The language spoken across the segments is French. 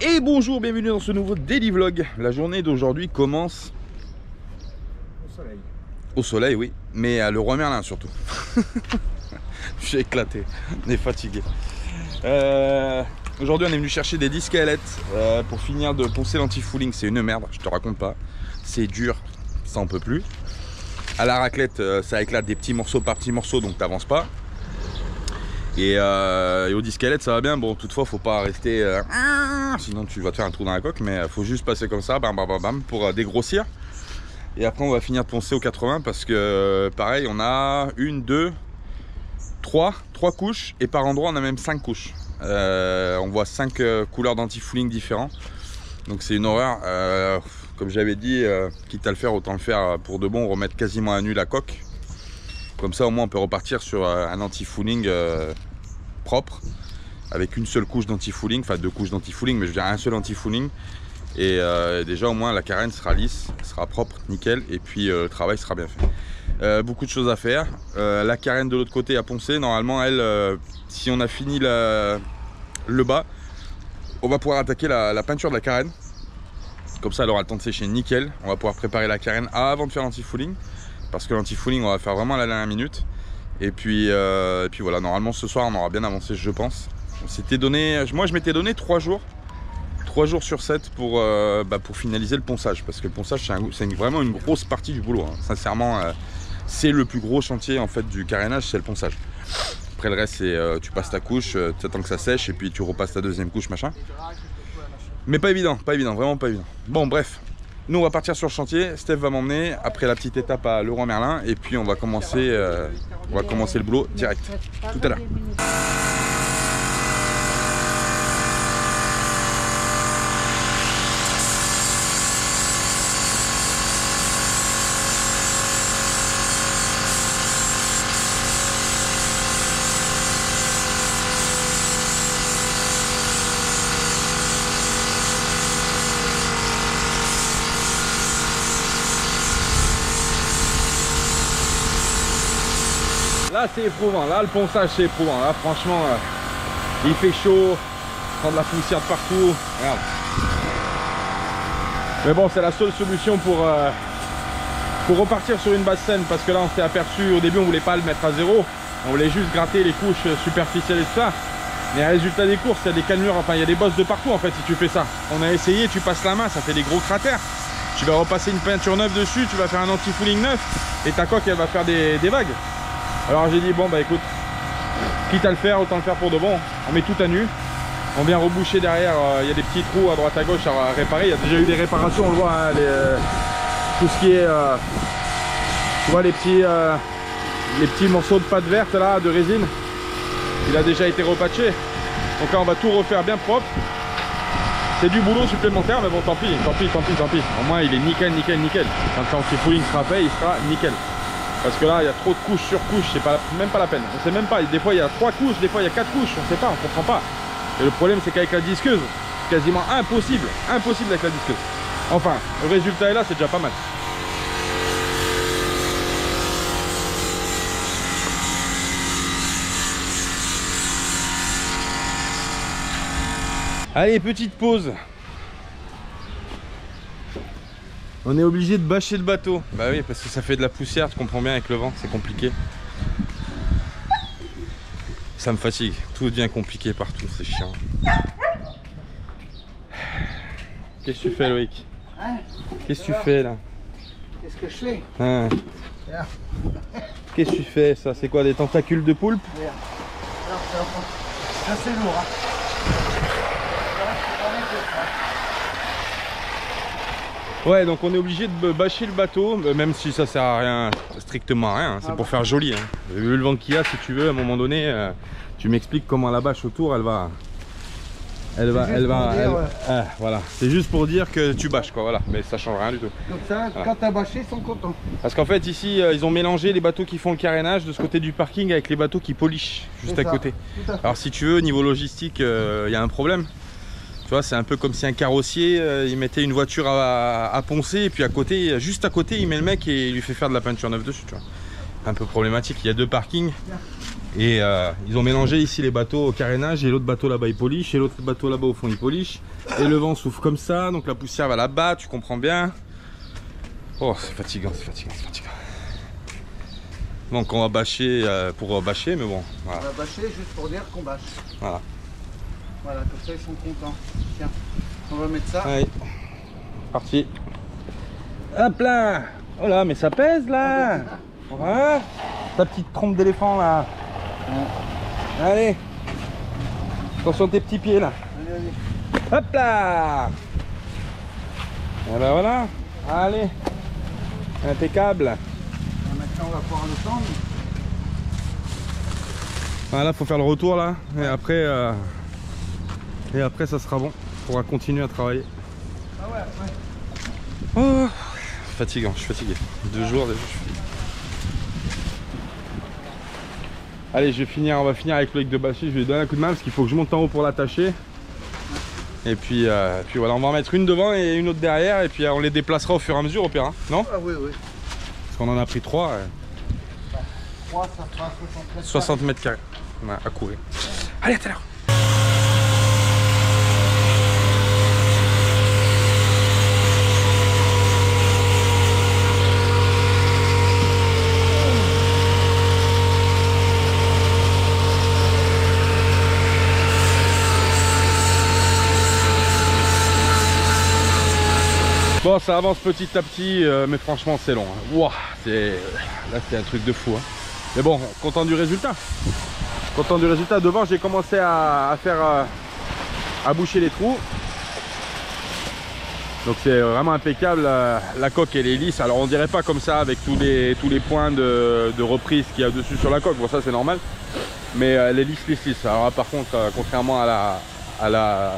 Et bonjour, bienvenue dans ce nouveau daily vlog. La journée d'aujourd'hui commence au soleil. Au soleil, oui, mais à le roi Merlin surtout. Je suis éclaté, on est fatigué. Aujourd'hui on est venu chercher des disques à ailettes pour finir de poncer l'anti-fouling. C'est une merde, je te raconte pas. C'est dur, ça en peut plus. À la raclette, ça éclate des petits morceaux par petits morceaux, donc t'avances pas. Et au disque à ailettes ça va bien. Bon, toutefois faut pas rester sinon tu vas te faire un trou dans la coque, mais faut juste passer comme ça, bam bam bam bam, pour dégrossir. Et après on va finir de poncer au 80 parce que pareil on a une, deux, trois couches et par endroit on a même 5 couches. On voit 5 couleurs d'anti-fouling différents. Donc c'est une horreur. Comme j'avais dit, quitte à le faire, autant le faire pour de bon, remettre quasiment à nu la coque. Comme ça au moins on peut repartir sur un anti-fouling propre, avec une seule couche d'anti-fouling, enfin 2 couches d'anti-fouling, mais je veux dire un seul anti-fouling. Et déjà au moins la carène sera lisse, sera propre, nickel, et puis le travail sera bien fait. Beaucoup de choses à faire. La carène de l'autre côté à poncer, normalement elle, si on a fini le bas, on va pouvoir attaquer la peinture de la carène. Comme ça elle aura le temps de sécher nickel. On va pouvoir préparer la carène avant de faire l'anti-fouling, parce que l'anti-fouling on va faire vraiment à la dernière minute. Et puis voilà, normalement ce soir on aura bien avancé, je pense. On s'était donné, moi je m'étais donné 3 jours. 3 jours sur 7 pour finaliser le ponçage, parce que le ponçage c'est vraiment une grosse partie du boulot, hein. Sincèrement c'est le plus gros chantier en fait du carénage, c'est le ponçage. Après le reste c'est tu passes ta couche, tu attends que ça sèche et puis tu repasses ta deuxième couche machin. Mais pas évident, vraiment pas évident. Bon bref, nous on va partir sur le chantier, Steph va m'emmener après la petite étape à Leroy Merlin et puis on va commencer le boulot direct. Tout à l'heure. Là c'est éprouvant, là le ponçage c'est éprouvant, là franchement il fait chaud, prend de la poussière de partout, regarde. Mais bon c'est la seule solution pour repartir sur une base saine, parce que là on s'est aperçu, au début on voulait pas le mettre à zéro, on voulait juste gratter les couches superficielles et tout ça. Mais résultat des courses, il y a des cannelures, enfin il y a des bosses de partout en fait si tu fais ça. On a essayé, tu passes la main, ça fait des gros cratères. Tu vas repasser une peinture neuve dessus, tu vas faire un anti-fouling neuf et ta coque elle va faire des vagues. Alors j'ai dit bon bah écoute, quitte à le faire, autant le faire pour de bon. On met tout à nu, on vient reboucher derrière, il y a des petits trous à droite à gauche à réparer. Il y a déjà eu des réparations, on le voit, hein, tout ce qui est, tu vois les petits morceaux de pâte verte là, de résine, il a déjà été repatché. Donc là on va tout refaire bien propre. C'est du boulot supplémentaire, mais bon tant pis. Au moins il est nickel. Quand l'anti-fouling sera fait, il sera nickel. Parce que là il y a trop de couches sur couches, c'est même pas la peine. On sait même pas, des fois il y a 3 couches, des fois il y a 4 couches, on sait pas, on comprend pas. Et le problème c'est qu'avec la disqueuse, c'est quasiment impossible avec la disqueuse. Enfin, le résultat est là, c'est déjà pas mal. Allez, petite pause. On est obligé de bâcher le bateau. Bah oui, parce que ça fait de la poussière, tu comprends bien, avec le vent, c'est compliqué. Ça me fatigue, tout devient compliqué partout, c'est chiant. Qu'est-ce que tu fais, Loïc? Hein? Qu'est-ce que tu fais là? Qu'est-ce que je fais? Hein? Qu'est-ce que tu fais ça? C'est quoi, des tentacules de poulpe? Ça c'est lourd, hein. Ouais, donc on est obligé de bâcher le bateau, même si ça sert à rien, strictement à rien, hein. C'est pour faire joli, hein. Vu le vent qu'il y a, si tu veux, à un moment donné, tu m'expliques comment la bâche autour, elle va, voilà. C'est juste pour dire que tu bâches, quoi, voilà, mais ça change rien du tout. Donc ça, voilà. Quand t'as bâché, ils sont contents. Parce qu'en fait ici, ils ont mélangé les bateaux qui font le carénage de ce côté du parking avec les bateaux qui polichent juste à côté. Alors si tu veux, niveau logistique, il y a un problème. Tu vois, c'est un peu comme si un carrossier, il mettait une voiture à poncer et puis à côté, juste à côté, il met le mec et il lui fait faire de la peinture neuve dessus, tu vois. Un peu problématique, il y a 2 parkings. Et ils ont mélangé ici les bateaux au carénage et l'autre bateau là-bas il polish et l'autre bateau là-bas au fond il polish. Et le vent souffle comme ça, donc la poussière va là-bas, tu comprends bien. Oh c'est fatigant, c'est fatigant, c'est fatigant. Donc on va bâcher pour bâcher, mais bon. Voilà. On va bâcher juste pour dire qu'on bâche. Voilà. Voilà, comme ça ils sont contents. Tiens, on va mettre ça. Allez, parti. Hop là. Oh là, mais ça pèse là. Ouais. Ta petite trompe d'éléphant là. Ouais. Allez. Attention tes petits pieds là. Allez, allez. Hop là. Et ben voilà. Allez. Impeccable. Maintenant on va pouvoir le tendre. Voilà, faut faire le retour là. Et après ça sera bon. On pourra continuer à travailler. Ah ouais, ouais. Oh, fatigant, je suis fatigué. 2 jours déjà, je suis fatigué. Allez, on va finir avec le leg de bâcher. Je vais lui donner un coup de main parce qu'il faut que je monte en haut pour l'attacher. Et puis voilà, on va en mettre une devant et une autre derrière. Et puis on les déplacera au fur et à mesure au pire, hein, non? Ah oui, oui. Parce qu'on en a pris 3. 3, ça fera 60 mètres carrés à courir. Allez, à tout à l'heure. Bon, ça avance petit à petit, mais franchement c'est long. Hein. Wow, là c'est un truc de fou. Hein. Mais bon, content du résultat. Content du résultat. Devant, j'ai commencé à boucher les trous. Donc c'est vraiment impeccable. La coque elle est lisse. Alors on dirait pas comme ça avec tous les points de reprise qu'il y a dessus sur la coque. Bon ça c'est normal. Mais elle est lisse. Alors par contre, contrairement à la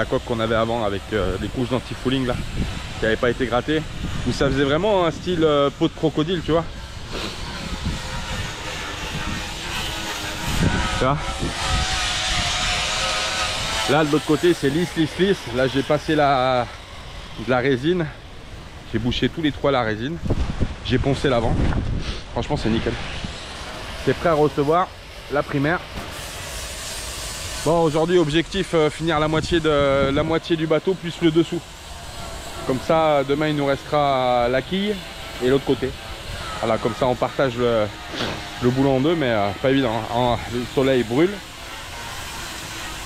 coque qu'on avait avant avec les couches d'anti-fouling là, qui n'avait pas été grattée, où ça faisait vraiment un style peau de crocodile, tu vois. Là de l'autre côté c'est lisse. Là j'ai passé de la résine, j'ai bouché tous les trous à la résine, j'ai poncé l'avant. Franchement c'est nickel. C'est prêt à recevoir la primaire. Bon, aujourd'hui objectif finir la moitié du bateau plus le dessous. Comme ça demain il nous restera la quille et l'autre côté. Voilà, comme ça on partage le boulot en deux, mais pas évident. Hein. Le soleil brûle.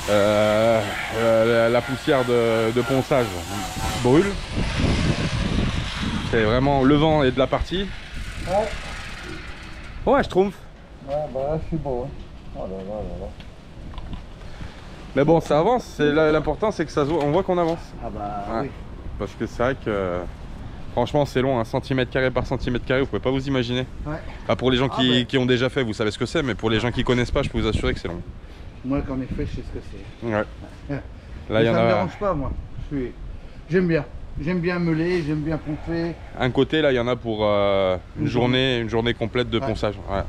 La poussière de ponçage brûle. C'est vraiment le vent est de la partie. Ouais, je trouve. Ouais, bah là c'est beau. Hein. Oh là là là là. Mais bon, ça avance. L'important c'est que ça on voit qu'on avance. Ah bah ouais. Oui. Parce que c'est vrai que franchement c'est long, 1 cm² par cm², vous pouvez pas vous imaginer. Ouais. Enfin, pour les gens qui ont déjà fait, vous savez ce que c'est, mais pour les gens qui connaissent pas, je peux vous assurer que c'est long. Moi qu'en effet je sais ce que c'est. Ouais. Ouais. Là, il y en ça a... me dérange pas moi. J'aime bien. J'aime bien meuler, j'aime bien poncer. Un côté là il y en a pour une journée complète de ponçage. Ouais.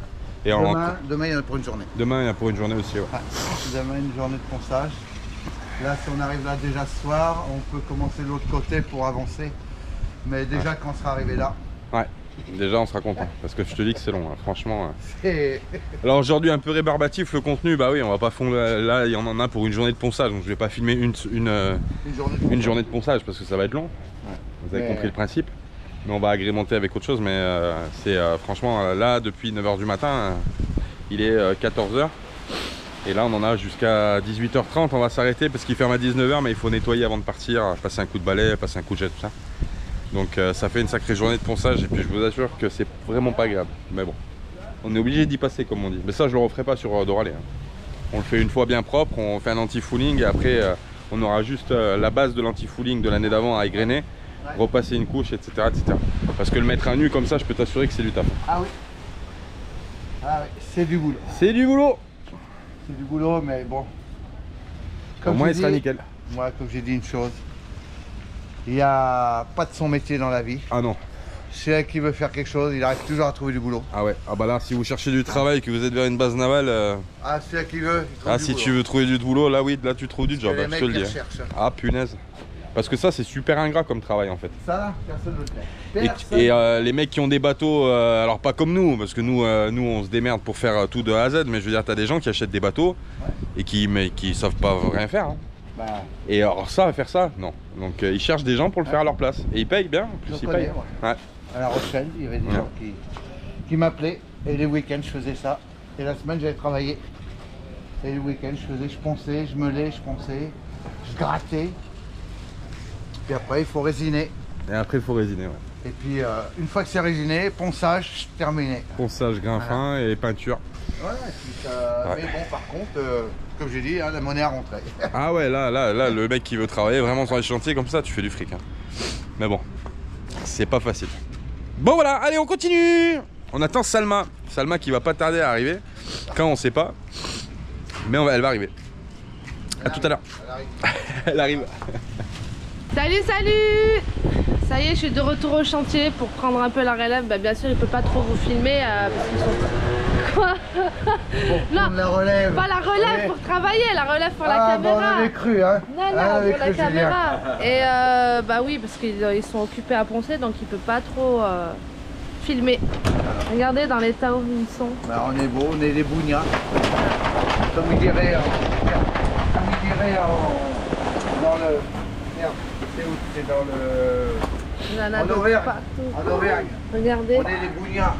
Et demain il y en a pour une journée. Demain il y en a pour une journée aussi. Ouais. Ouais. Demain une journée de ponçage. Là si on arrive là déjà ce soir, on peut commencer de l'autre côté pour avancer. Mais déjà quand on sera arrivé là. Ouais. Déjà on sera content. Parce que je te dis que c'est long, hein. Franchement. C'est... Alors aujourd'hui un peu rébarbatif le contenu, bah oui on va pas fondre. Là il y en a pour une journée de ponçage, donc je vais pas filmer une journée de ponçage parce que ça va être long. Ouais. Vous avez compris le principe. Mais on va agrémenter avec autre chose. Mais c'est franchement là depuis 9 h du matin, il est 14 h. Et là on en a jusqu'à 18 h 30. On va s'arrêter parce qu'il ferme à 19 h, mais il faut nettoyer avant de partir, passer un coup de balai, passer un coup de jet, tout ça. Donc ça fait une sacrée journée de ponçage et puis je vous assure que c'est vraiment pas agréable. Mais bon, on est obligé d'y passer comme on dit. Mais ça je le referai pas sur Doralé. Hein. On le fait une fois bien propre, on fait un anti-fouling et après on aura juste la base de l'anti-fouling de l'année d'avant à égrener, repasser une couche, etc., etc. Parce que le mettre à nu comme ça, je peux t'assurer que c'est du taf. Ah oui. Ah oui, c'est du boulot. C'est du boulot. C'est du boulot, mais bon. Au moins il sera nickel. Moi, comme j'ai dit une chose, il n'y a pas de son métier dans la vie. Ah non. Celui qui veut faire quelque chose, il arrive toujours à trouver du boulot. Ah ouais, ah bah là, si vous cherchez du travail, que vous êtes vers une base navale... Ah, celui qui veut, il trouve ah, du si boulot. tu veux trouver du boulot, là oui, là tu trouves du job, Les je mecs te le dis. cherchent. Ah punaise. Parce que ça, c'est super ingrat comme travail en fait. Ça là, personne ne le fait. Et, Personne. les mecs qui ont des bateaux, alors pas comme nous, parce que nous on se démerde pour faire tout de A à Z, mais je veux dire, t'as des gens qui achètent des bateaux et qui savent pas rien faire. Hein. Bah, Et alors ça, faire ça, non. Donc ils cherchent des gens pour le faire à leur place. Et ils payent bien, en plus je ils connais, payent. moi. Ouais. À La Rochelle, il y avait des gens qui m'appelaient. Et les week-ends, je faisais ça. Et la semaine, j'allais travailler. Et le week-end, je ponçais, je meulais, je ponçais, je grattais. Puis après, il faut résiner. Et après, il faut résiner, ouais. Et puis, une fois que c'est résiné, ponçage, terminé. Ponçage, grain fin et peinture. Voilà, et puis ça... Mais bon, par contre, comme j'ai dit, hein, la monnaie a rentré. Ah ouais, là, le mec qui veut travailler vraiment sur les chantiers comme ça, tu fais du fric. Hein. Mais bon, c'est pas facile. Bon voilà, allez, on continue. On attend Salma. Salma qui va pas tarder à arriver. Quand on sait pas. Mais elle va arriver. À tout à l'heure. Elle arrive. Salut, salut! Ça y est, je suis de retour au chantier pour prendre un peu la relève. Bah, bien sûr, il peut pas trop vous filmer parce qu'ils sont... Quoi? Non, la relève. pas la relève Ouais. pour travailler, la relève pour la Bah, caméra. on avait cru, hein. Non, Ah, on avait pour la cru, Julien. caméra. Et bah oui, parce qu'ils sont occupés à poncer, donc il peut pas trop filmer. Regardez dans l'état où ils sont. Bah, on est beau, on est des bougnats. Comme il dirait dans le... Merde, c'est où? C'est dans le... Il y en a En de Auvergne. partout. En Auvergne. Regardez. On est des bougnats.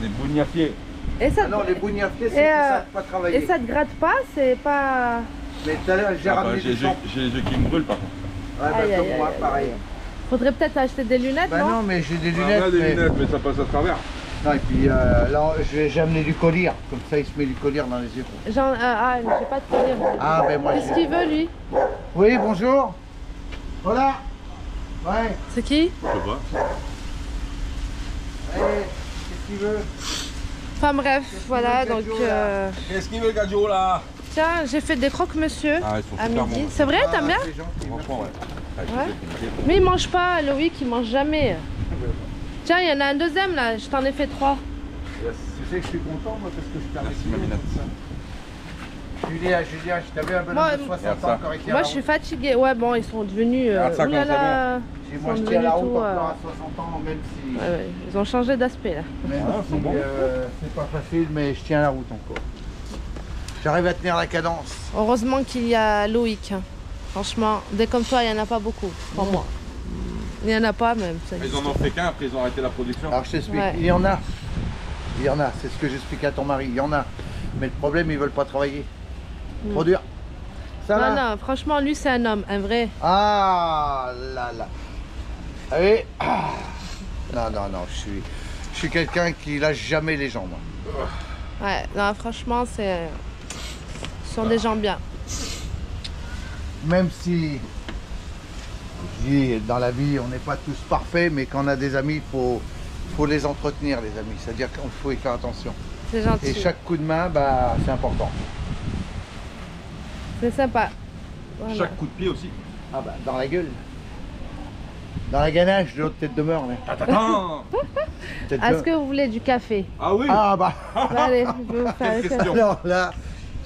Des bougnafiers. Et ça, Ah non, les bougnafiers, c'est Et, qui savent pas travailler. et ça te gratte pas, c'est pas... Mais tout à l'heure, j'ai ramené J'ai du sang. les yeux qui me brûlent par contre. Ouais, bah, Aïe, comme aïe, moi, aïe, pareil. Faudrait peut-être acheter des lunettes, Bah non? non, mais j'ai des On lunettes. a des mais... lunettes, mais ça passe à travers. Non, et puis là, j'ai amené du collier. Comme ça, il se met du collier dans les yeux. Ah, j'ai pas de collier. moi. Ah, ben moi, Qu'est-ce j'ai... qu'il veut, lui? Oui, bonjour. Voilà. Ouais. C'est qui? Je sais pas. Ouais. Qu'est-ce qu'il veut? Enfin bref, voilà, veut, donc... Gadjo, là Qu'est-ce qu'il veut, Gadjo, là? Tiens, j'ai fait des croque-monsieur Ah, ils sont à super midi. bons. C'est vrai, t'aimes bien? C'est gentil, Franchement, ouais. Ouais. Mais il mange pas, Loïc, il mange jamais. Tiens, il y en a un deuxième, là, je t'en ai fait 3. Tu sais que je suis content, moi, parce que je perds Merci, des kilos. Maminette. Julien, je t'avais un bonhomme Moi, de 60 regarde ans ça. encore été à Moi, la je suis route. fatiguée. Ouais, bon, ils sont devenus... Regarde ça, comment oulala, Si ils moi, sont je tiens la devenus route tout... encore à 60 ans, même si... Ouais, ouais, ils ont changé d'aspect, là. Même Ah, si, c'est bon. c'est pas facile, mais je tiens la route encore. J'arrive à tenir la cadence. Heureusement qu'il y a Loïc. hein. Franchement, des comme toi, il n'y en a pas beaucoup, pour moi. Il n'y en a pas, même. ça Ils existe en ont pas. fait qu'un, après ils ont arrêté la production. Alors je t'explique, Ouais. il y en a. Il y en a, c'est ce que j'explique à ton mari, il y en a. Mais le problème, ils veulent pas travailler. Trop dur. Ça Non, va? non, franchement, lui, c'est un homme, un vrai. Ah là là. Allez. Ah. Non, non, non, je suis quelqu'un qui lâche jamais les gens, moi. Ouais, non, franchement, c'est... Ce sont des gens bien. Même si, je dis, dans la vie, on n'est pas tous parfaits, mais quand on a des amis, faut les entretenir, les amis. C'est-à-dire qu'il faut y faire attention. C'est gentil. Et chaque coup de main, bah, c'est important. C'est sympa. Voilà. Chaque coup de pied aussi. Ah bah, dans la gueule. Dans la ganache de l'autre tête de mort, mais. Tête de- Est-ce que vous voulez du café? Ah oui. Ah bah, Allez, je vais vous faire Quelle le café. question. alors là,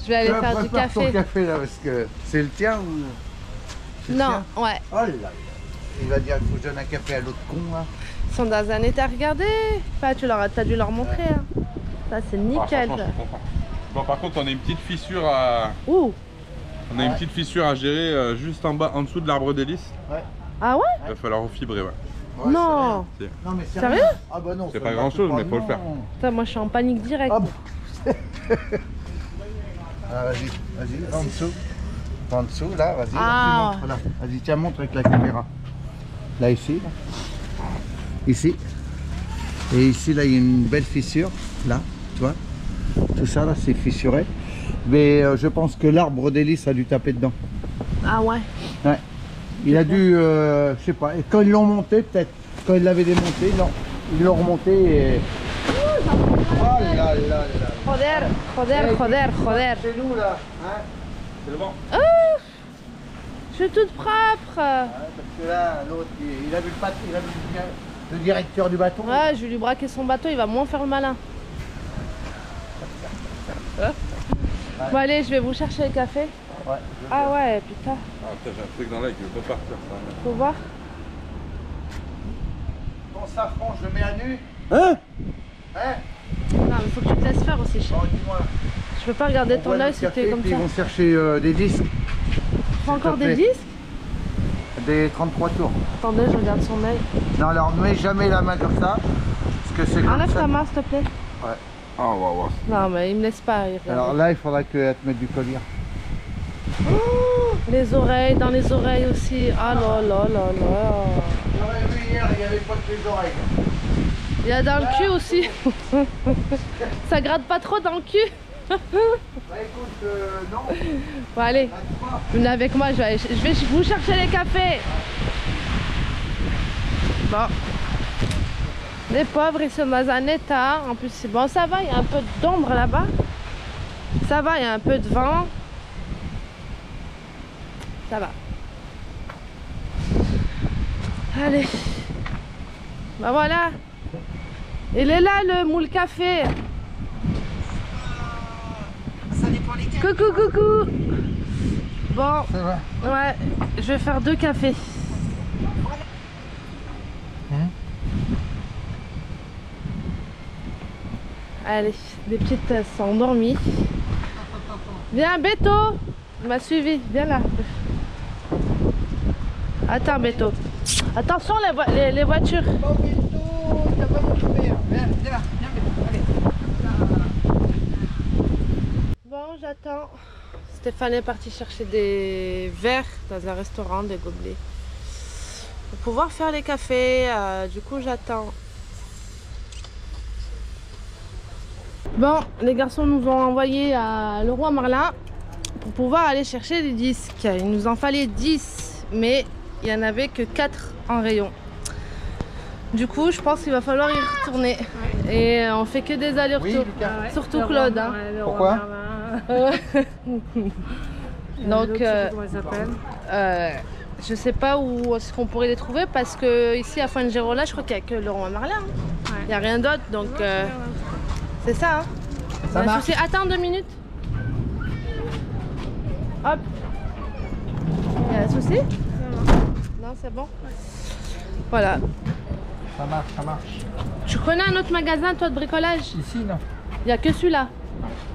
Je vais aller tu faire du prépares ton café. café là, parce que c'est le tien ou... c'est le Non, tien ouais. Oh là là. Il va dire qu'il faut que je donne un café à l'autre con là. Ils sont dans un état, regardez. Enfin, t'as dû leur montrer. hein. Ça, c'est Ah, nickel. franchement, je ça. suis content. Bon, par contre, on a une petite fissure à, Ouh. on a une petite fissure à gérer juste en bas, en dessous de l'arbre d'hélice. Ouais. Ah ouais? Il va falloir refibrer, ouais. Ouais, Non. c'est rien. Non mais c'est Sérieux? rien. Ah bah non. C'est ça pas me grand-chose, marche mais pas, faut le faire. non. Putain, moi, je suis en panique directe. Ah bon. Ah, vas-y, va en dessous. Va en dessous, là, vas-y. Ah. Là, tu montres, là. Vas-y, tiens, montre avec la caméra. Là, ici. Là. Ici. Et ici, là, il y a une belle fissure. Là, tu vois. Tout ça, là, c'est fissuré. Mais je pense que l'arbre d'hélice a dû taper dedans. Ah ouais. Ouais. Il a dû, je sais pas, et quand ils l'ont monté, peut-être, quand ils l'avaient démonté, non, ils l'ont remonté et... Oh là là là. Joder. C'est nous là, hein. C'est le vent. Je suis toute propre. Ouais, parce que là, l'autre, il a vu le directeur du bateau. Ouais, je vais lui braquer son bateau, il va moins faire le malin. Bon allez, je vais vous chercher le café. Ouais. Ah ouais, putain. Ah putain, j'ai un truc dans l'œil qui veut pas partir. Faut voir. Ton safran, je le mets à nu. Hein? Hein? Non, mais faut que tu te laisses faire aussi, chef. Bon, dis-moi. Je peux pas regarder On ton boit œil le si café, t'es comme puis ça. Ils vont chercher des disques. Faut encore te des plaît. disques? Des 33 tours. Attendez, je regarde son œil. Non, alors mets jamais la main comme ça. Parce que c'est comme Enlève ça. ta main, s'il te plaît. Ouais. Ah, ouais, ouais. Non, mais il me laisse pas. Il regarde. Alors là, il faudra qu'elle te mette du collier. Oh, les oreilles, dans les oreilles aussi. Ah là là là là. J'aurais vu hier, il n'y avait pas que les oreilles. Il y a dans le cul aussi. Ça gratte pas trop dans le cul. Bah écoute, non. Bon, allez, venez avec moi, je vais vous chercher les cafés. Bon. Les pauvres, ils sont dans un état. En plus, c'est bon, ça va, il y a un peu d'ombre là-bas. Ça va, il y a un peu de vent. Ça va. Allez. Bah voilà. Il est là, le moule café. Coucou, coucou. Bon, Ça va. ouais, je vais faire 2 cafés. Allez, les petites sont endormies. Viens, Beto. Il m'a suivi. Viens là. Attends, Beto. Attention, les voitures. Bon, j'attends. Stéphane est parti chercher des verres dans un restaurant, des gobelets. Pour pouvoir faire les cafés, du coup j'attends. Bon, les garçons nous ont envoyé à Leroy Merlin pour pouvoir aller chercher des disques. Il nous en fallait 10, mais il n'y en avait que 4 en rayon. Du coup, je pense qu'il va falloir y retourner. Ouais. Et on fait que des allers-retours. Oui, surtout Claude. Hein. Pourquoi? Donc, je sais pas où est-ce qu'on pourrait les trouver parce que ici à Fuengirola, je crois qu'il n'y a que Leroy Merlin. Hein. Il n'y a rien d'autre, donc c'est ça. Hein. Ça marche. Souci. Attends 2 minutes. Hop. Il y a un souci? Non, c'est bon. Voilà. Ça marche, ça marche. Tu connais un autre magasin, toi, de bricolage? Ici, non. Il n'y a que celui-là.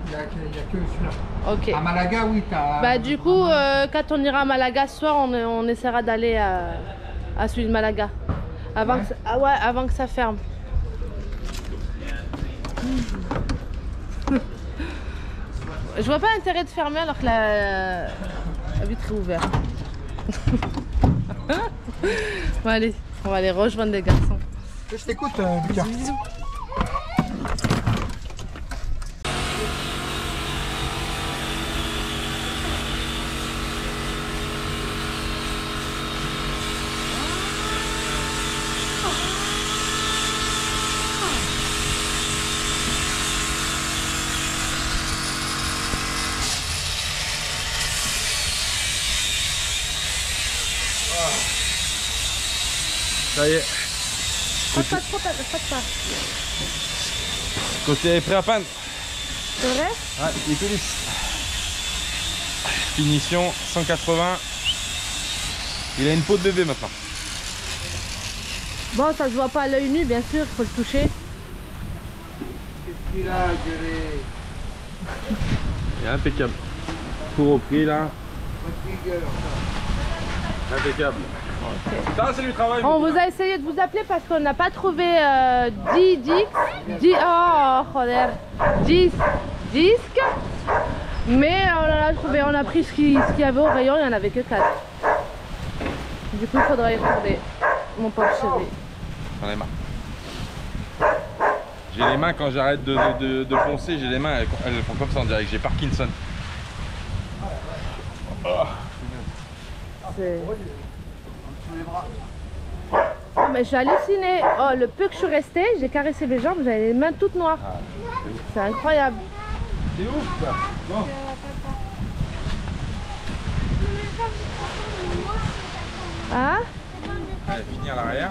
Il n'y a que celui-là. Ok. À Malaga, oui, t'as... Bah du coup, quand on ira à Malaga ce soir, on essaiera d'aller à celui de Malaga. Avant, que, avant que ça ferme. Je vois pas l'intérêt de fermer alors que la vitre est ouverte. Bon allez, on va aller rejoindre les garçons. Je t'écoute, Lucas. Bisous. Ça y est. Pas. Côté est prêt à peindre. C'est vrai? Ouais, il est tout lisse. Finition 180. Il a une peau de bébé maintenant. Bon, ça se voit pas à l'œil nu, bien sûr, il faut le toucher. Qu'est-ce qu'il a, gueulé? Il est impeccable. Tout repris là. Impeccable. Okay. Ça, c'est du travail. On vous a essayé de vous appeler parce qu'on n'a pas trouvé 10 disques, mais on en a trouvé, on a pris ce qu'il y avait au rayon, il n'y en avait que 4. Du coup, il faudra y retourner, mon pauvre chéri. J'en ai marre. J'ai les mains quand j'arrête de poncer, j'ai les mains, elles font comme ça, on dirait que j'ai Parkinson. Oh, mais j'ai halluciné. Oh, le peu que je suis restée, j'ai caressé mes jambes, j'avais les mains toutes noires. C'est incroyable. C'est ouf ça. Bon. Hein? Allez, fini à l'arrière.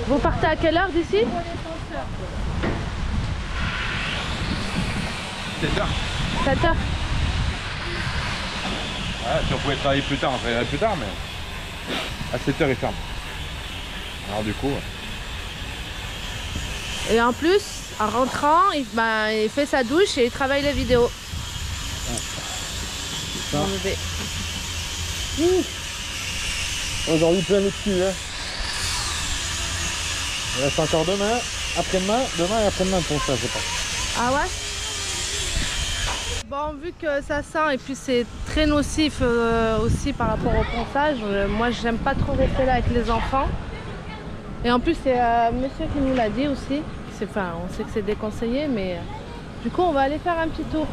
Vous partez à quelle heure d'ici? 7h. 7h. Ah, si on pouvait travailler plus tard, on travaillerait plus tard, mais à 7h il ferme. Alors du coup... Et en plus, en rentrant, il fait sa douche et il travaille les vidéos. Mon bébé. Aujourd'hui plein de cul, hein. Il reste encore demain, après-demain, demain et après-demain pour ça, je pense. Ah ouais? Bon, vu que ça sent et puis c'est très nocif aussi par rapport au ponçage, moi j'aime pas trop rester là avec les enfants. Et en plus c'est monsieur qui nous l'a dit aussi. Enfin, on sait que c'est déconseillé, mais du coup on va aller faire un petit tour.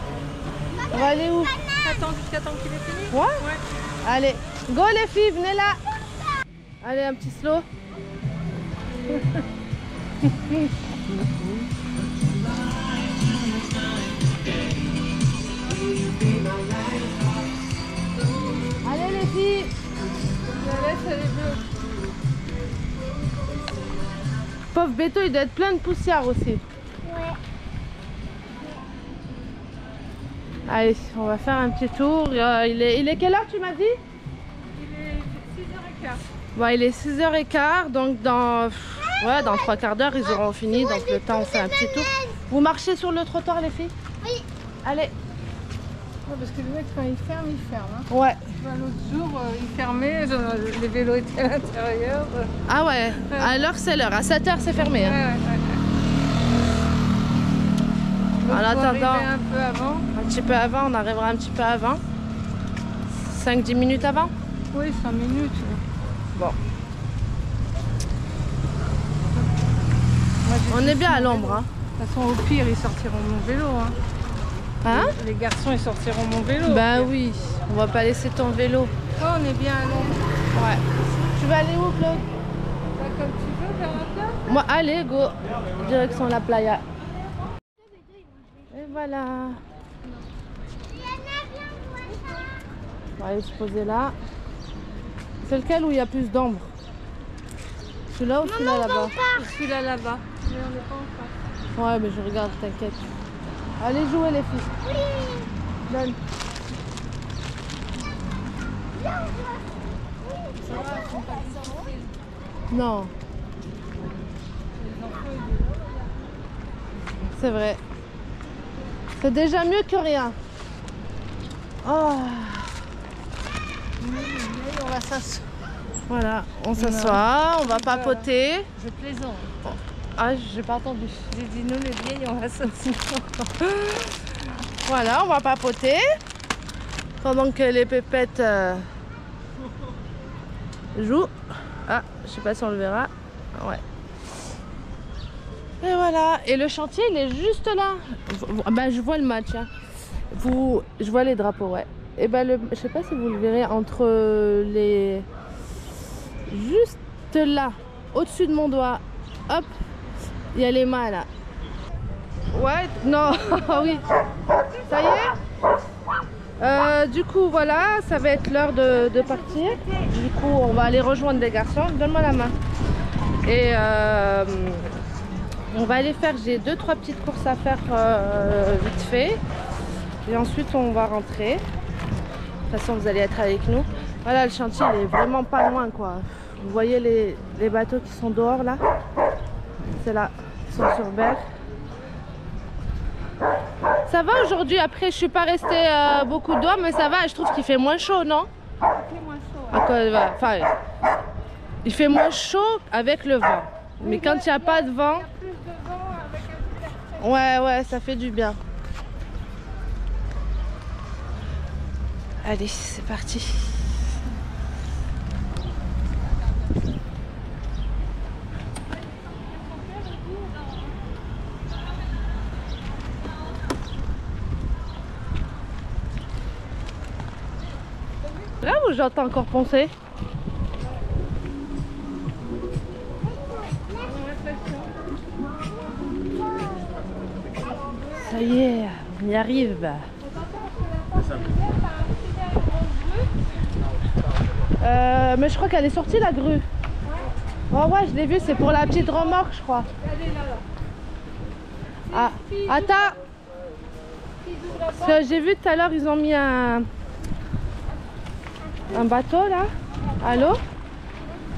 On va aller où? Attends jusqu'à temps qu'il ait fini. Ouais? Ouais. Allez, go les filles, venez là. Allez, un petit slow. Allez les filles. Je laisse les bleus. Pauvre béto, il doit être plein de poussière aussi. Ouais. Allez, on va faire un petit tour. Il est quelle heure tu m'as dit? Il est 6h15. Bon, il est 6h15, donc dans 3 quarts d'heure ils auront fini, donc le temps on fait un petit tour. Vous marchez sur le trottoir les filles? Oui. Allez. Ouais, parce que le mec quand il ferme, hein. Ouais. L'autre jour, il fermait, les vélos étaient à l'intérieur. Ah ouais, à l'heure c'est l'heure, à 7h c'est fermé. Hein. Ouais. En attendant, un peu avant. un petit peu avant, on arrivera un petit peu avant. 5-10 minutes avant? Oui, 5 minutes. Bon. Moi, On est bien à l'ombre. Hein. De toute façon, au pire, ils sortiront mon vélo. Hein? Les garçons, ils sortiront mon vélo. Bah oui, on va pas laisser ton vélo. Oh, on est bien à l'ombre. Ouais. Tu vas aller où, Claude? Bah, comme tu veux, Caracas. Moi, allez, go. Direction la playa. Et voilà. On va aller se poser là. C'est lequel où il y a plus d'ombre? Celui-là ou celui-là là-bas? Celui-là là-bas. Mais on n'est pas en face. Ouais, mais je regarde, t'inquiète. Allez jouer les filles. Oui. Donne. Non. C'est vrai. C'est déjà mieux que rien. Oh. On va s'asseoir. Voilà, on s'assoit, on va papoter. Je plaisante. Ah, j'ai pas entendu. J'ai dit nous les vieilles, on va s'asseoir. Voilà, on va papoter. Pendant que les pépettes jouent. Ah, je sais pas si on le verra. Ouais. Et voilà. Et le chantier, il est juste là. Ben, je vois le match. Hein. Je vois les drapeaux, ouais. Et ben, je sais pas si vous le verrez entre les... Juste là, au-dessus de mon doigt. Hop, il y a les mains là. Ouais, non, oui. Ça y est. Du coup, voilà, ça va être l'heure de partir. Du coup, on va aller rejoindre les garçons. Donne-moi la main. Et on va aller faire, j'ai 2-3 petites courses à faire vite fait. Et ensuite, on va rentrer. De toute façon, vous allez être avec nous. Voilà, le chantier, il est vraiment pas loin, quoi. Vous voyez les bateaux qui sont dehors, là? C'est là, ils sont sur berre. Ça va aujourd'hui, après je suis pas restée beaucoup dehors, mais ça va, je trouve qu'il fait moins chaud, non? Il fait moins chaud. Enfin, il fait moins chaud avec le vent. Mais quand il n'y a pas de vent... Il y a plus de vent avec un petit air frais. Ouais, ça fait du bien. Allez, c'est parti. Là où j'entends encore poncer. Ça y est, on y arrive. Mais je crois qu'elle est sortie la grue. Oh ouais, je l'ai vue, c'est pour la petite remorque, je crois. Ah, attends. Parce que j'ai vu tout à l'heure, ils ont mis un Un bateau là? Allô?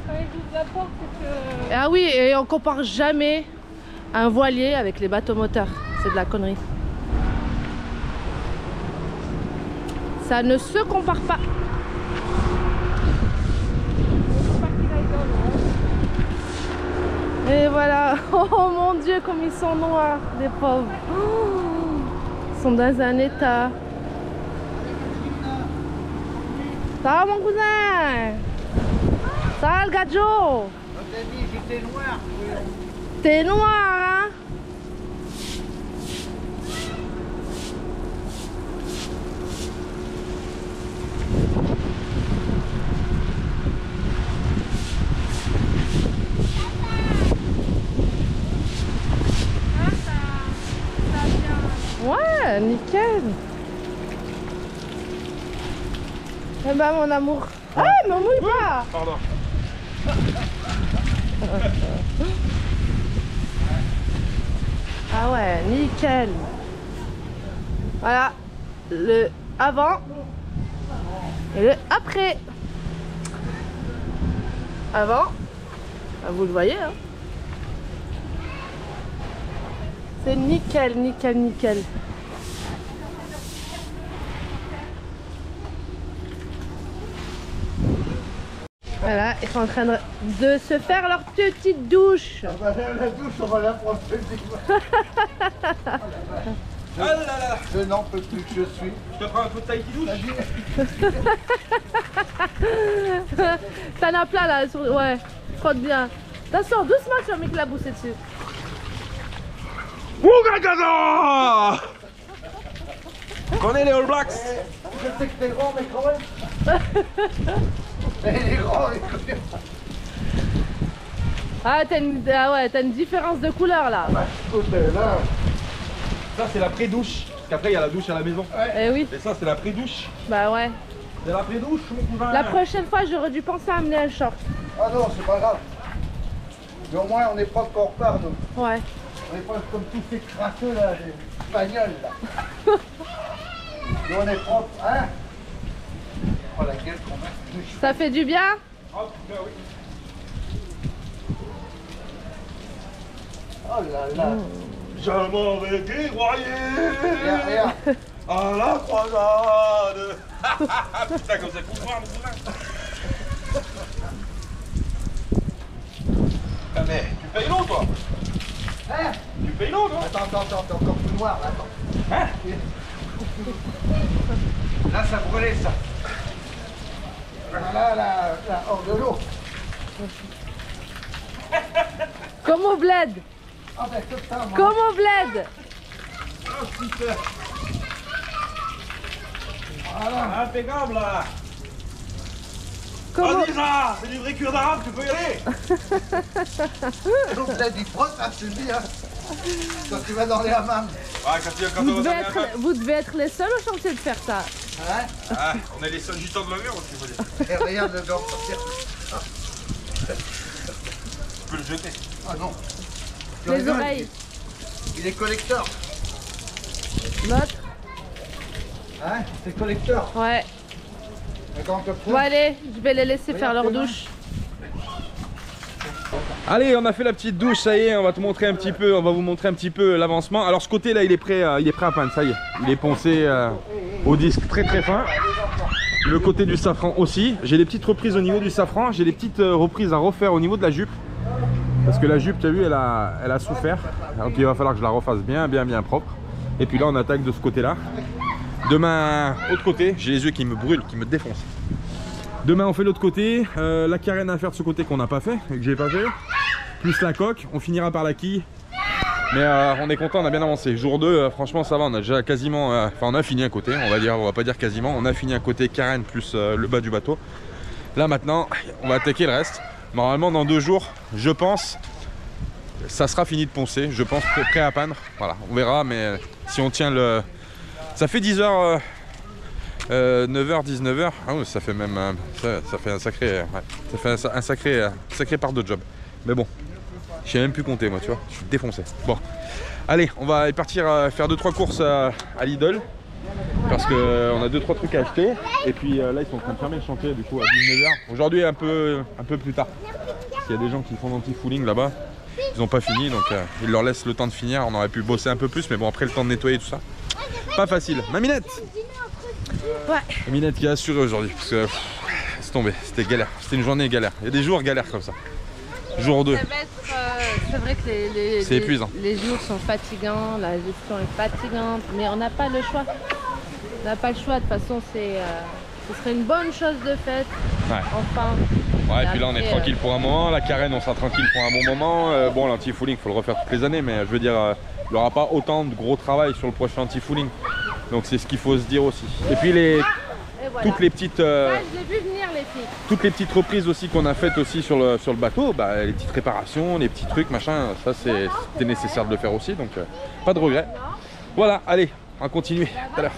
Quand ils ouvrent la porte, c'est que... Ah oui, et on compare jamais un voilier avec les bateaux moteurs. C'est de la connerie. Ça ne se compare pas. Et voilà. Oh mon Dieu, comme ils sont noirs, les pauvres. Oh, ils sont dans un état. Ça va mon cousin? Ça va le gadjo? J'étais noir. T'es noir, hein? Ouais, nickel. Eh ben mon amour. Ah, mais on mouille pas. Pardon. Ah ouais, nickel. Voilà, le avant et le après. Avant, vous le voyez, hein. C'est nickel, nickel, nickel. Voilà, ils sont en train de se faire leur petite douche. Ah bah, la douche, on va la prendre physiquement. Ah là là. Je n'en peux plus que je suis. Je te prends un coup de taille qui douche. T'en as plein là, sur... ouais, frotte bien. Attention, doucement, tu vas m'éclabousser dessus. Ougagada! Connais les All Blacks? Je sais que t'es grand, mais quand même. Il est grand, il est... Ah, t'as une différence de couleur là. Bah, écoute, là... Ça c'est la pré-douche. Parce qu'après il y a la douche à la maison. Eh oui, Et ça c'est la pré-douche. bah ouais. C'est la pré-douche mon cousin. La prochaine fois, j'aurais dû penser à amener un short. Ah non, c'est pas grave. Mais au moins, on est propre quand on repart, nous. Ouais. On est pas comme tous ces crasseux là, les espagnols là. Nous on est propre, hein? Oh la gueule qu'on a. Ça fait du bien? Oh putain oui. Oh là là. Je m'en vais guerroyer Regarde. à la croisade. Putain comme ça qu'on voit mon cousin. Ah mais tu payes l'eau toi? Hein? Tu payes l'eau non? Attends, encore plus noir là, attends. Hein? Là ça brûlait ça. Là, hors de l'eau. Comme au bled. Ah ben tout ça, moi. Comme au bled. Oh putain. Voilà. Impeccable là. Comme au... Vas-y ça, c'est du vrai cuir d'arabe, tu peux y aller. Donc là, du frotte, ça c'est bien. Quand tu vas dans les hammams. Ouais, quand on va dans les hammams. Vous devez être les seuls au chantier de faire ça. Hein? Ah, on est les seuls du temps de la mer aussi, faut dire. Et regarde le gant sortir. Tu peux le jeter. Ah non. Tu Les rigoles, oreilles. Il est collecteur. L'autre? Hein? C'est collecteur. Ouais. Un gant comme ça. Bon allez, je vais les laisser faire leur douche. Allez, on a fait la petite douche, ça y est, on va te montrer un petit peu, on va vous montrer un petit peu l'avancement. Alors ce côté là, il est prêt à peindre, ça y est. Il est poncé au disque très très fin. Le côté du safran aussi. J'ai des petites reprises au niveau du safran, j'ai des petites reprises à refaire au niveau de la jupe. Parce que la jupe, tu as vu, elle a souffert. Donc il va falloir que je la refasse bien propre. Et puis là, on attaque de ce côté-là. Demain, autre côté, j'ai les yeux qui me brûlent, qui me défoncent. Demain, on fait l'autre côté. La carène à faire de ce côté qu'on n'a pas fait, et que j'ai pas fait. Plus la coque. On finira par la quille. Mais on est content, on a bien avancé. Jour 2, franchement, ça va. On a déjà quasiment. Enfin, on a fini un côté, on va dire. On va pas dire quasiment. On a fini un côté carène plus le bas du bateau. Là, maintenant, on va attaquer le reste. Normalement, dans 2 jours, je pense, ça sera fini de poncer. Je pense prêt à peindre. Voilà, on verra. Mais si on tient le. Ça fait 10h. 9h, 19h, ah oui, ça fait même ça fait un sacré, ouais, ça fait un sacré part de job. Mais bon, je sais même plus compter moi, tu vois, je suis défoncé. Bon, allez, on va partir faire 2-3 courses à Lidl. parce qu'on a 2-3 trucs à acheter. Et puis là, ils sont en train de fermer le chantier du coup à 19h. Aujourd'hui, un peu plus tard. Parce qu'il y a des gens qui font l'anti-fouling là-bas. Ils n'ont pas fini, donc ils leur laissent le temps de finir. On aurait pu bosser un peu plus, mais bon, après le temps de nettoyer tout ça. Pas facile. Maminette. Ouais. Maminette qui a assuré aujourd'hui, parce que c'est tombé, c'était galère. C'était une journée galère. Il y a des jours galères comme ça. Jour 2. Ça va être, c'est vrai que c'est épuisant. Les jours sont fatigants, la gestion est fatigante, mais on n'a pas le choix. On n'a pas le choix, de toute façon, ce serait une bonne chose de faite. Ouais. Enfin. Ouais, et puis là on est tranquille pour un moment, la carène on sera tranquille pour un bon moment. Bon, l'anti-fouling faut le refaire toutes les années, mais je veux dire, il n'y aura pas autant de gros travail sur le prochain anti-fouling. Donc c'est ce qu'il faut se dire aussi. Et puis voilà. toutes les petites j'ai vu venir les filles. toutes les petites reprises aussi qu'on a faites aussi sur le bateau, bah, les petites réparations, les petits trucs, machin, ça c'était nécessaire de le faire aussi, donc pas de regret. Voilà, allez, on va continuer tout à l'heure.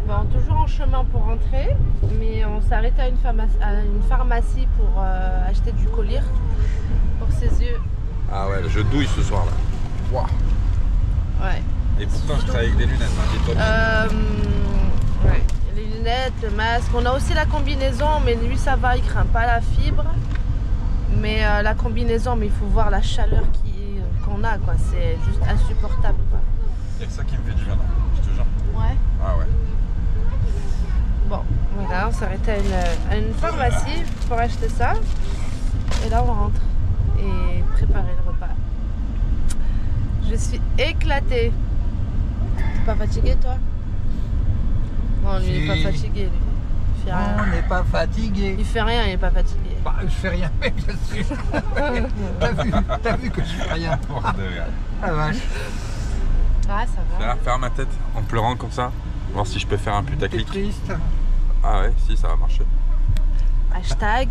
Bon, toujours en chemin pour rentrer, mais on s'est arrêté à une pharmacie pour acheter du collyre pour ses yeux. Ah ouais, je douille ce soir là. Wow. Ouais. Et pourtant je travaille avec des lunettes, hein, dis-toi. Ouais. Les lunettes, le masque. On a aussi la combinaison, mais lui ça va, il craint pas la fibre. Mais la combinaison, mais il faut voir la chaleur qu'on a, quoi. C'est juste insupportable, quoi. Il y a que ça qui me fait du bien, je te jure. Ouais. Ah ouais. Bon, voilà, on s'est arrêté à une pharmacie pour acheter ça. Et là, on rentre et préparer le repas. Je suis éclatée. T'es pas fatigué, toi? Non, lui, il est pas fatigué, lui. Il fait rien. On n'est pas fatigué. Il fait rien, il est pas fatigué. Bah, je fais rien, mais bien sûr. T'as vu que je fais rien. Ah vache. Ah, ça va. Faire ma tête en pleurant comme ça, voir si je peux faire un T'es putaclic. triste. Ah ouais, si, ça va marcher. Hashtag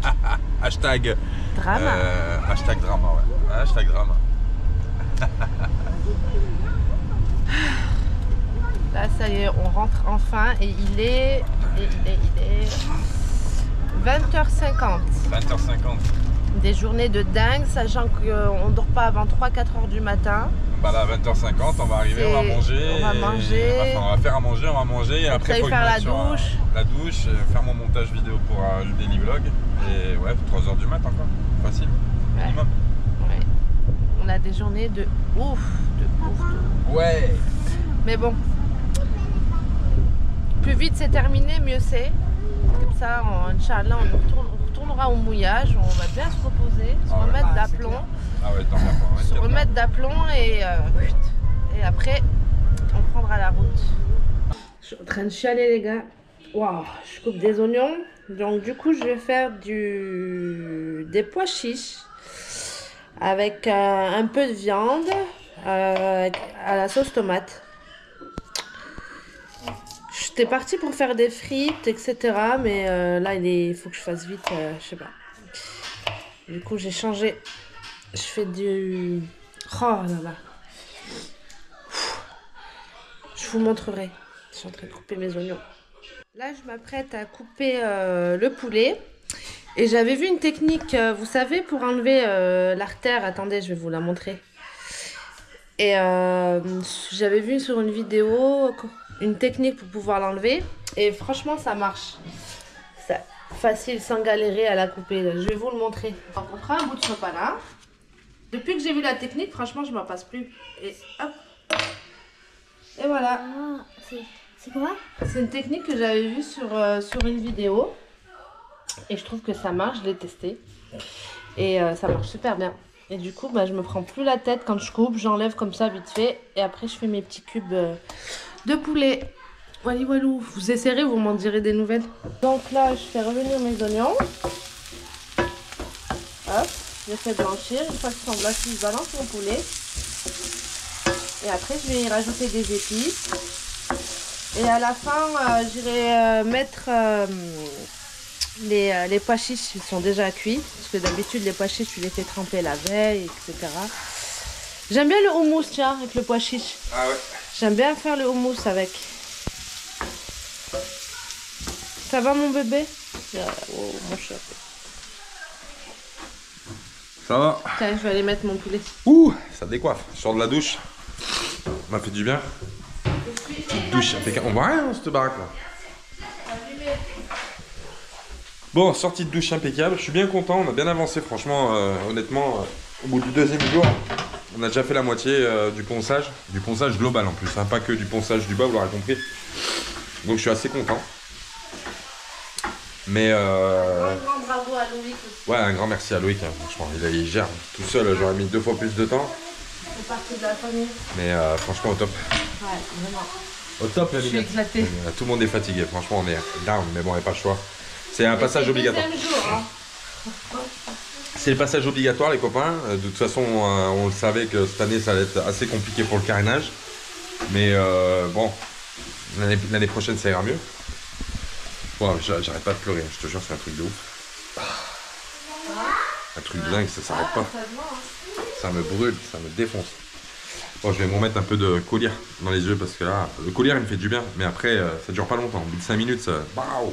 Hashtag drama. Hashtag drama, ouais. Hashtag drama. Là, ça y est, on rentre enfin et il est 20h50. 20h50. Des journées de dingue, sachant qu'on ne dort pas avant 3-4 heures du matin. Bah là, 20h50, on va arriver, on va manger. On va manger. Enfin, on va faire à manger, on va manger. Et après, faut que je faire me la mette sur, douche. la douche, faire mon montage vidéo pour le daily vlog. Et ouais, 3h du mat encore. Facile. Ouais. Minimum. Ouais. On a des journées de ouf, de ouf. Ouais. Mais bon, plus vite c'est terminé, mieux c'est. Comme ça, Inch'Allah, on retournera au mouillage, on va bien se reposer, se remettre d'aplomb. Ah ouais, t'en viens pas. Se remettre d'aplomb et après, on prendra la route. Je suis en train de chialer, les gars. Waouh, je coupe des oignons. Donc, du coup, je vais faire des pois chiches avec un peu de viande à la sauce tomate. J'étais partie pour faire des frites, etc. Mais là, il faut que je fasse vite, je sais pas. Du coup, j'ai changé. Je fais du... Oh là là. Je vous montrerai. Je suis en train de couper mes oignons. Là, je m'apprête à couper le poulet. Et j'avais vu une technique, vous savez, pour enlever l'artère. Attendez, je vais vous la montrer. Et j'avais vu sur une vidéo une technique pour pouvoir l'enlever. Et franchement, ça marche. C'est facile, sans galérer à la couper. Je vais vous le montrer. Donc, on prend un bout de sopalin. Depuis que j'ai vu la technique, franchement, je m'en passe plus. Et hop. Et voilà. Ah, c'est quoi? C'est une technique que j'avais vue sur une vidéo. Et je trouve que ça marche, je l'ai testé. Et ça marche super bien. Et du coup, bah, je me prends plus la tête quand je coupe. J'enlève comme ça vite fait. Et après, je fais mes petits cubes de poulet. Wally walou. Vous essaierez, vous m'en direz des nouvelles. Donc là, je fais revenir mes oignons. Hop. Je les fais blanchir. Une fois qu'ils sont blanchis, je balance mon poulet. Et après, je vais y rajouter des épices. Et à la fin, j'irai mettre les pois chiches qui sont déjà cuits. Parce que d'habitude, les pois chiches, tu les fais tremper la veille, etc. J'aime bien le houmous, tiens, avec le pois chiche. Ah ouais. J'aime bien faire le houmous avec. Ça va, mon bébé? Oh, mon chat. Ça va. Tiens, je vais aller mettre mon poulet. Ouh, ça décoiffe. Je sors de la douche. Ça m'a fait du bien. Je suis Petite douche impeccable. On voit rien dans cette baraque là. Bon, sortie de douche impeccable. Je suis bien content. On a bien avancé, franchement. Honnêtement, au bout du deuxième jour, on a déjà fait la moitié du ponçage. Du ponçage global en plus, hein, pas que du ponçage du bas, vous l'aurez compris. Donc je suis assez content. Mais Un grand bravo à Loïc aussi. ouais, un grand merci à Loïc, hein, franchement, il gère tout seul, j'aurais mis 2 fois plus de temps. C'est partie de la famille. Mais franchement au top. Ouais, vraiment. Au top la Je suis éclatée. Tout le monde est fatigué, franchement on est down, mais bon, on n'a pas le choix. C'est un passage obligatoire. Deuxième jour, hein. C'est le passage obligatoire les copains. De toute façon, on le savait que cette année ça allait être assez compliqué pour le carénage. Mais bon, l'année prochaine ça ira mieux. Bon, j'arrête pas de pleurer, je te jure, c'est un truc de ouf. Un truc de dingue, ça s'arrête pas. Ça me brûle, ça me défonce. Bon, je vais me remettre un peu de collier dans les yeux parce que là, le collier il me fait du bien. Mais après, ça dure pas longtemps. Au bout de 5 minutes, ça. Waouh!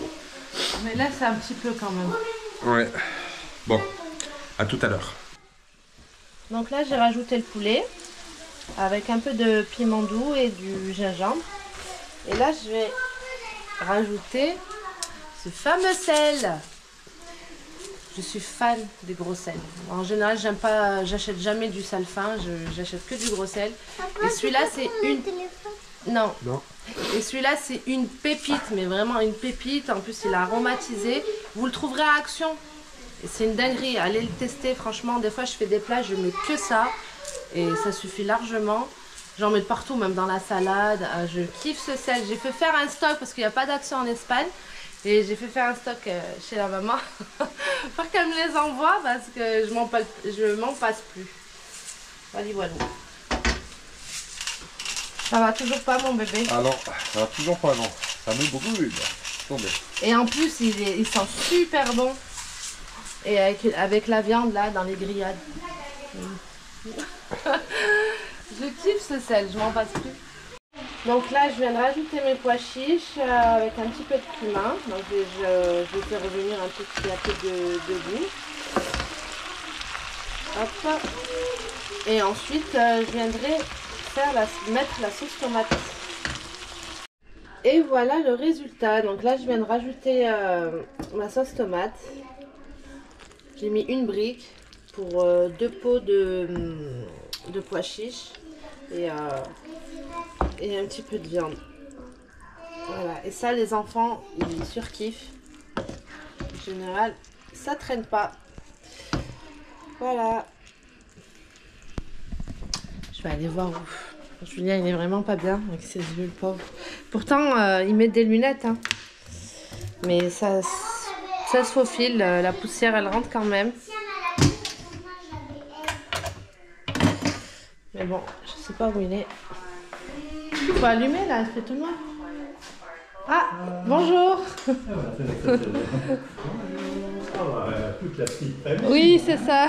Mais là, c'est un petit peu quand même. Ouais. Bon, à tout à l'heure. Donc là, j'ai rajouté le poulet avec un peu de piment doux et du gingembre. Et là, je vais rajouter ce fameux sel. Je suis fan des gros sels. En général, j'achète jamais du sel fin, j'achète que du gros sel. Et celui-là, c'est une... Non. Et celui-là, c'est une pépite, mais vraiment une pépite. En plus, il est aromatisé. Vous le trouverez à Action. Et c'est une dinguerie. Allez le tester, franchement. Des fois, je fais des plats, je mets que ça. Et ça suffit largement. J'en mets partout, même dans la salade. Je kiffe ce sel. J'ai fait faire un stock parce qu'il n'y a pas d'Action en Espagne. Et j'ai fait faire un stock chez la maman. Pour qu'elle me les envoie parce que je m'en passe plus. Voilà, voilà. Ça va toujours pas mon bébé? Ah non, ça va toujours pas, non. Ça me brûle. Tombez. Et en plus, il sent super bon. Et avec la viande là, dans les grillades. Je kiffe ce sel, je m'en passe plus. Donc là, je viens de rajouter mes pois chiches avec un petit peu de cumin. Donc je vais faire revenir un petit peu de goût. Hop. Et ensuite, je viendrai mettre la sauce tomate. Et voilà le résultat. Donc là, je viens de rajouter ma sauce tomate. J'ai mis une brique pour 2 pots de pois chiches et un petit peu de viande. Voilà. Et ça, les enfants, ils surkiffent. En général, ça traîne pas. Voilà. Je vais aller voir où. Julien, il est vraiment pas bien avec ses yeux, le pauvre. Pourtant, il met des lunettes. Hein. Mais ça se faufile. La poussière, elle rentre quand même. Mais bon, je sais pas où il est. Il faut allumer là, il fait tout noir. Ah, bonjour. Oui, c'est ça.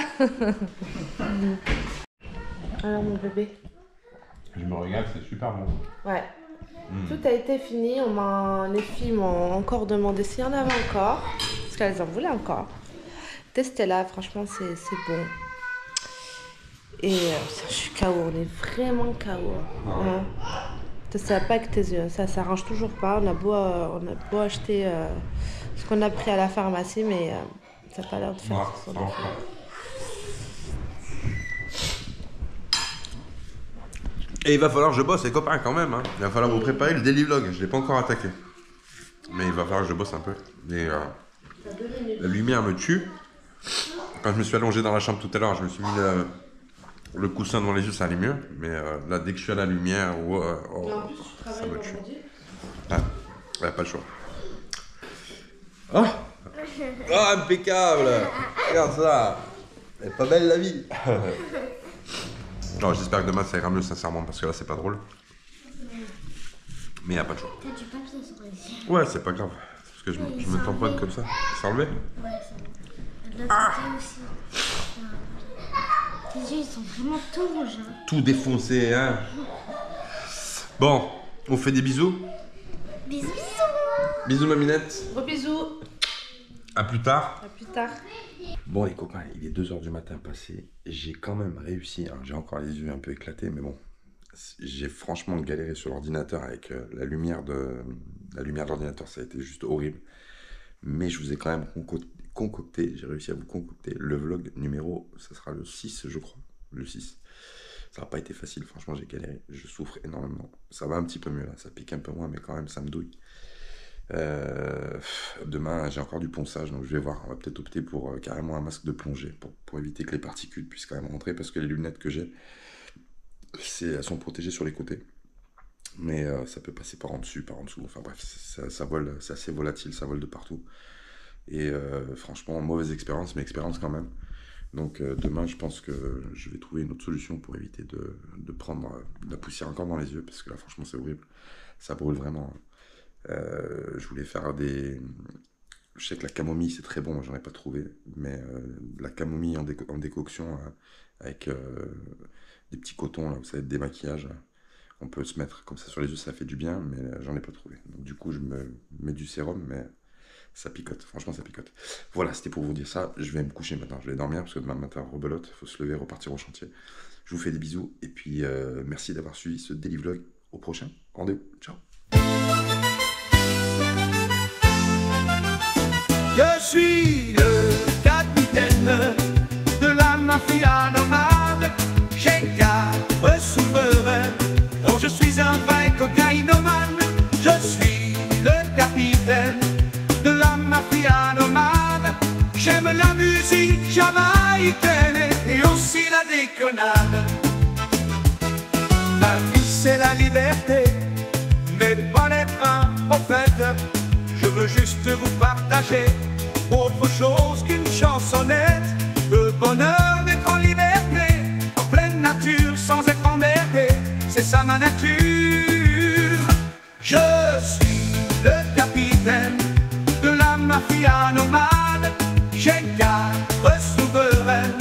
Alors mon bébé. Je me regarde, c'est super bon. Ouais. Tout a été fini. Les filles m'ont encore demandé s'il y en avait encore. Parce qu'elles en voulaient encore. Testez-la, franchement, c'est bon. Et je suis KO, on est vraiment KO. Ouais. Ça pas avec tes yeux, ça s'arrange toujours pas. On a beau acheter ce qu'on a pris à la pharmacie, mais ça n'a pas l'air de faire son effet. Et il va falloir que je bosse les copains quand même. Hein. Il va falloir vous préparer le daily vlog. Je ne l'ai pas encore attaqué. Mais il va falloir que je bosse un peu. Et, la lumière me tue. Quand je me suis allongé dans la chambre tout à l'heure, je me suis mis le coussin devant les yeux, ça allait mieux. Mais là, dès que je suis à la lumière, ça me tue. Ah, pas le choix. Oh, impeccable. Regarde ça. Elle est pas belle la vie. Non, j'espère que demain ça ira mieux sincèrement parce que là c'est pas drôle. Mais y a pas de choix. T'as du papier sur les yeux. Ouais, c'est pas grave. Parce que je me tamponne comme ça. C'est enlevé? Ouais, ça. De l'autre côté aussi. Tes yeux ils sont vraiment tout rouges. Hein. Tout défoncé, hein. Bon, on fait des bisous. Bisous, bisous. Bisous maminette. Gros bisous. À plus tard. À plus tard. Bon les copains, il est 2 h du matin passé. J'ai quand même réussi. Hein, j'ai encore les yeux un peu éclatés, mais bon. j'ai franchement galéré sur l'ordinateur avec la lumière d'ordinateur, ça a été juste horrible. Mais je vous ai quand même concocté, j'ai réussi à vous concocter le vlog numéro, ça sera le 6 je crois, le 6. Ça n'a pas été facile, franchement j'ai galéré, je souffre énormément. Ça va un petit peu mieux là, ça pique un peu moins, mais quand même ça me douille. Demain j'ai encore du ponçage, donc je vais voir, on va peut-être opter pour carrément un masque de plongée, pour éviter que les particules puissent quand même rentrer, parce que les lunettes que j'ai, elles sont protégées sur les côtés. Mais ça peut passer par en dessus, par en dessous, enfin bref, ça vole, c'est assez volatile, ça vole de partout. Et franchement, mauvaise expérience, mais expérience quand même. Donc demain, je pense que je vais trouver une autre solution pour éviter de prendre de la poussière encore dans les yeux, parce que là, franchement, c'est horrible. Ça brûle vraiment. Je voulais faire des... Je sais que la camomille, c'est très bon, moi, j'en ai pas trouvé. Mais la camomille en décoction, avec des petits cotons, là, vous savez, de démaquillage, on peut se mettre comme ça sur les yeux, ça fait du bien, mais j'en ai pas trouvé. Donc du coup, je me mets du sérum, mais ça picote, franchement ça picote. Voilà, c'était pour vous dire ça. Je vais me coucher maintenant, je vais dormir, parce que demain matin, rebelote, il faut se lever, repartir au chantier. Je vous fais des bisous, et puis merci d'avoir suivi ce daily vlog. Au prochain rendez-vous, ciao. Je suis le capitaine de la mafia nomade. J'ai 4 souverains, dont je suis un vrai cocaïnomane. Je suis le capitaine de la mafia nomade. J'aime la musique jamaïcaine et aussi la déconnade. Ma vie c'est la liberté, mais pas d'être un prophète. Je veux juste vous partager autre chose qu'une chansonnette. Le bonheur d'être en liberté, en pleine nature, sans être emmerdé, c'est ça ma nature. Je suis le capitaine de la mafia nomade. J'ai 4 souverains,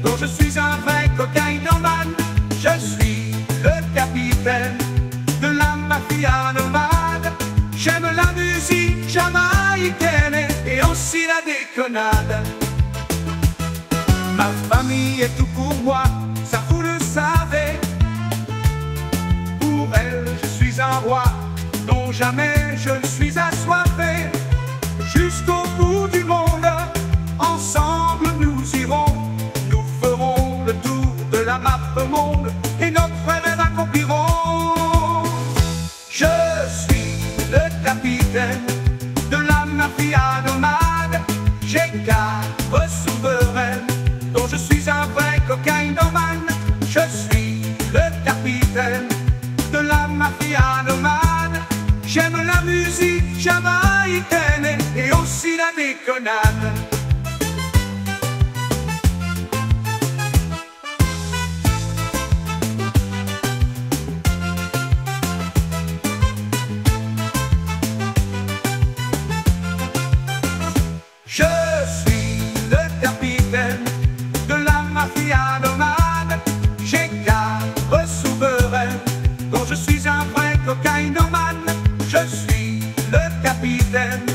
dont je suis un vrai cocaïnomane. Je suis le capitaine de la mafia nomade. J'aime la musique jamaïcaine et aussi la déconnade. Ma famille est tout pour moi, ça vous le savez. Pour elle, je suis un roi, dont jamais je ne suis assoiffé. Jusqu'au bout du monde, ensemble nous irons. Nous ferons le tour de la map monde et notre rêve accomplirons. Je suis le capitaine de la mafia nomade. J'ai 4 souverains, dont je suis un vrai cocaïnomane. Je suis le capitaine de la mafia nomade. J'aime la musique jamaïcaine et aussi la déconnade. Je suis le capitaine de la mafia nomade. J'ai 4 souverains, dont je suis un vrai cocaïnomane. Je suis le capitaine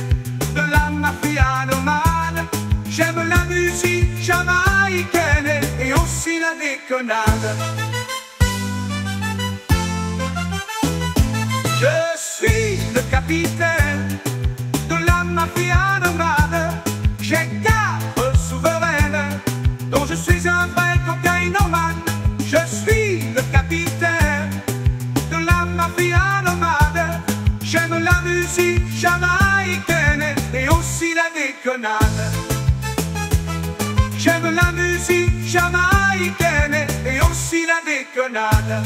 de la mafia nomade. J'aime la musique jamaïcaine et aussi la déconnade. Je suis le capitaine de la mafia nomade. J'ai 4 souveraines, dont je suis un vrai cocaïnomane. Je suis le capitaine de la mafia nomade. J'aime la musique jamaïcaine et aussi la déconnade. J'aime la musique jamaïcaine et aussi la déconnade.